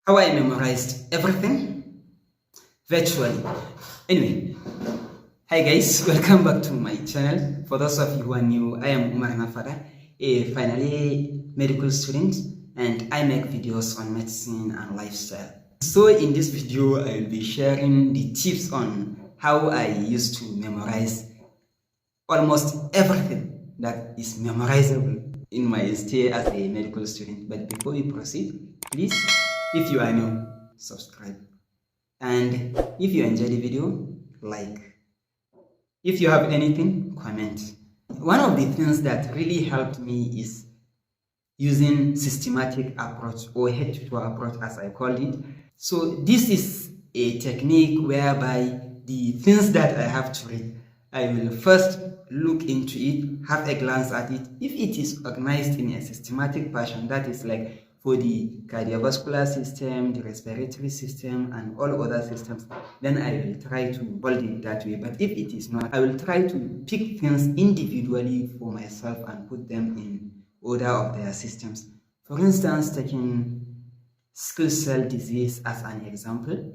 How I memorized everything virtually. Anyway, hi guys, welcome back to my channel. For those of you who are new, I am Umar Nafada, a finally medical student, and I make videos on medicine and lifestyle. So in this video, I will be sharing the tips on how I used to memorize almost everything that is memorizable in my stay as a medical student. But before we proceed, please, if you are new, subscribe. And if you enjoy the video, like. If you have anything, comment. One of the things that really helped me is using systematic approach or head-to-toe approach as I called it. So this is a technique whereby the things that I have to read, I will first look into it, have a glance at it. If it is organized in a systematic fashion, that is like for the cardiovascular system, the respiratory system, and all other systems, then I will try to hold it that way. But if it is not, I will try to pick things individually for myself and put them in order of their systems. For instance, taking sickle cell disease as an example,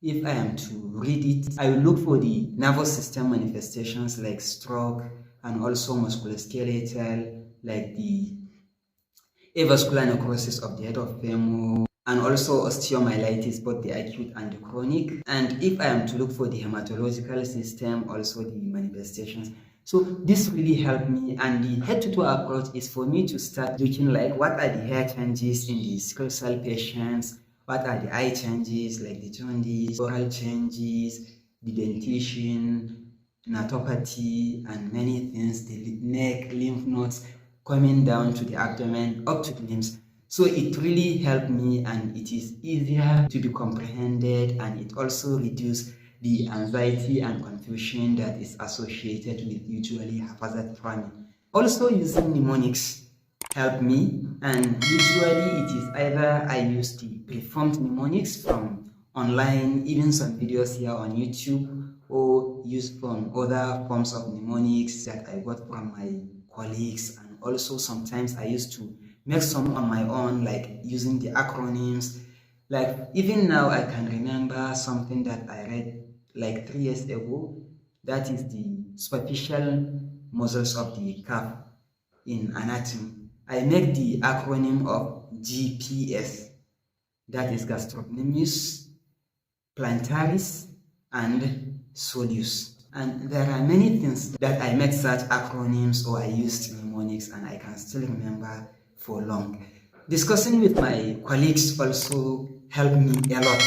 if I am to read it, I will look for the nervous system manifestations like stroke and also musculoskeletal, like the avascular necrosis of the head of femur, and also osteomyelitis, both the acute and the chronic. And if I am to look for the hematological system, also the manifestations. So this really helped me, and the head-to-toe approach is for me to start looking like what are the hair changes in the sickle cell patients, what are the eye changes like the jaundice, oral changes, the dentition, neuropathy, and many things, the neck, lymph nodes, coming down to the abdomen, up to the limbs. So it really helped me, and it is easier to be comprehended, and it also reduces the anxiety and confusion that is associated with usually haphazard cramming. Also using mnemonics helped me, and usually it is either I use the preformed mnemonics from online, even some videos here on YouTube, or use from other forms of mnemonics that I got from my colleagues. And also sometimes I used to make some on my own, like using the acronyms. Like even now I can remember something that I read like 3 years ago, that is the superficial muscles of the calf in anatomy. I make the acronym of GPS, that is gastrocnemius, plantaris, and soleus. And there are many things that I make such acronyms or I used mnemonics, and I can still remember for long. Discussing with my colleagues also helped me a lot,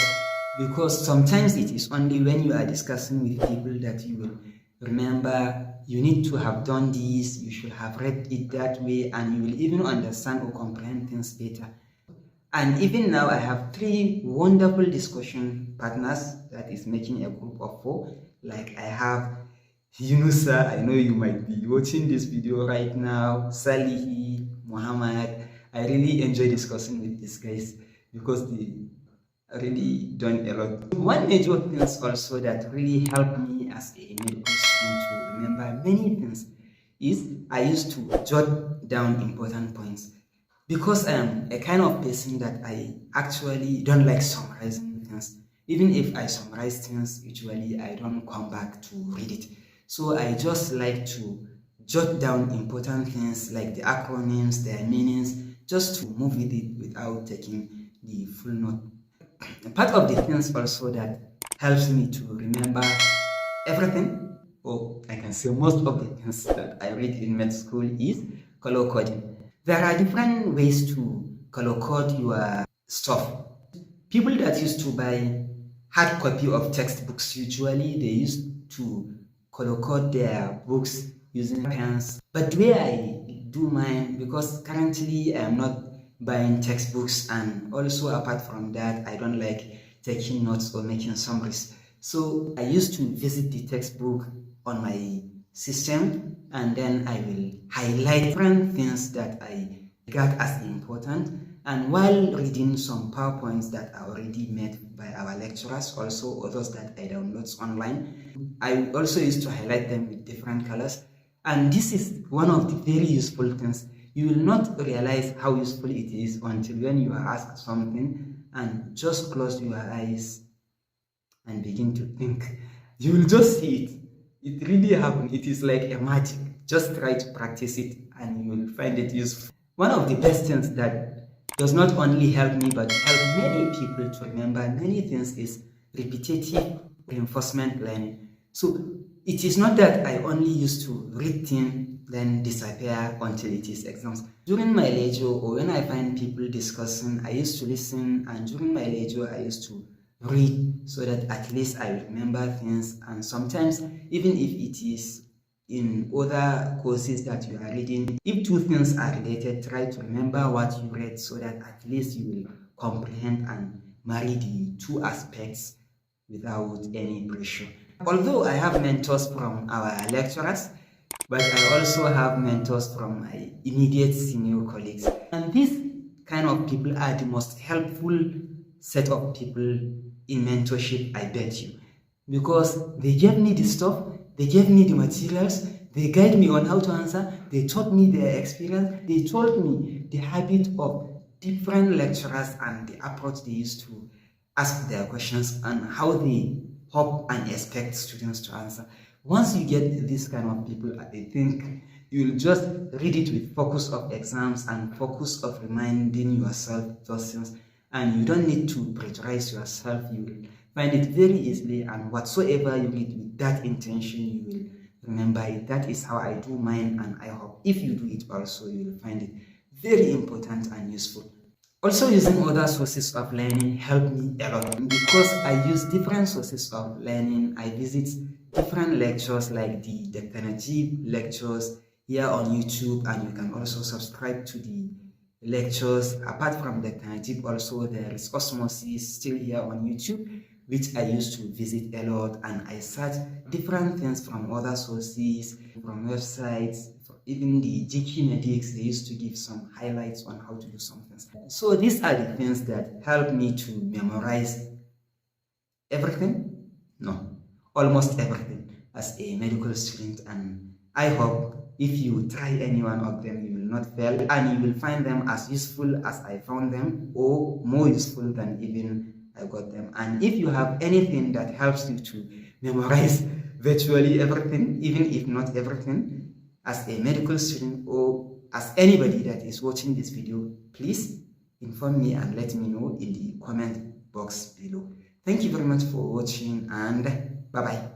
because sometimes it is only when you are discussing with people that you will remember you need to have done this, you should have read it that way, and you will even understand or comprehend things better. And even now I have 3 wonderful discussion partners that is making a group of 4. Like I have Yunusa, I know you might be watching this video right now, Salihi, Muhammad. I really enjoy discussing with these guys because they really done a lot. One major thing also that really helped me as a medical student to remember many things is I used to jot down important points. Because I am a kind of person that I actually don't like summarizing things. Even if I summarize things, usually I don't come back to read it. So I just like to jot down important things like the acronyms, their meanings, just to move with it without taking the full note. Part of the things also that helps me to remember everything, or I can say most of the things that I read in med school, is color coding. There are different ways to color code your stuff. People that used to buy hard copy of textbooks, usually they used to color code their books using pens. But the way I do mine, because currently I am not buying textbooks, and also apart from that, I don't like taking notes or making summaries. So I used to visit the textbook on my system, and then I will highlight different things that I got as important. And while reading some PowerPoints that are already made by our lecturers, also others that I download online, I also used to highlight them with different colors. And this is one of the very useful things, You will not realize how useful it is until when you are asked something and just close your eyes and begin to think. You will just see it. It really happens. It is like a magic. Just try to practice it and you will find it useful. One of the best things that does not only help me but help many people to remember many things is repetitive reinforcement learning. So it is not that I only used to read things then disappear until it is exams. During my lecture or when I find people discussing, I used to listen, and during my lecture I used to read so that at least I remember things. And sometimes even if it is in other courses that you are reading, if two things are related, try to remember what you read so that at least you will comprehend and marry the two aspects without any pressure. Although I have mentors from our lecturers, but I also have mentors from my immediate senior colleagues. And these kind of people are the most helpful set of people in mentorship, I bet you. Because they gave me the stuff, they gave me the materials, they guide me on how to answer, they taught me their experience, they told me the habit of different lecturers and the approach they used to ask their questions and how they hope and expect students to answer. Once you get this kind of people, I think you'll just read it with focus of exams and focus of reminding yourself those things, and you don't need to pressurize yourself. You will find it very easily, and whatsoever you read with that intention, you will remember it. That is how I do mine, and I hope if you do it also, you will find it very important and useful. Also, using other sources of learning helped me a lot because I use different sources of learning. I visit different lectures like the Dr. Najeeb lectures here on YouTube, and you can also subscribe to the lectures. Apart from Dr. Najeeb, also there is Osmosis still here on YouTube, which I used to visit a lot, and I search different things from other sources, from websites, even the GK Medics, they used to give some highlights on how to do some things. So these are the things that help me to memorize everything? No, almost everything as a medical student, and I hope if you try any one of them, you will not fail, and you will find them as useful as I found them, or more useful than even I got them. And if you have anything that helps you to memorize virtually everything, even if not everything, as a medical student or as anybody that is watching this video, please inform me and let me know in the comment box below. Thank you very much for watching, and bye-bye.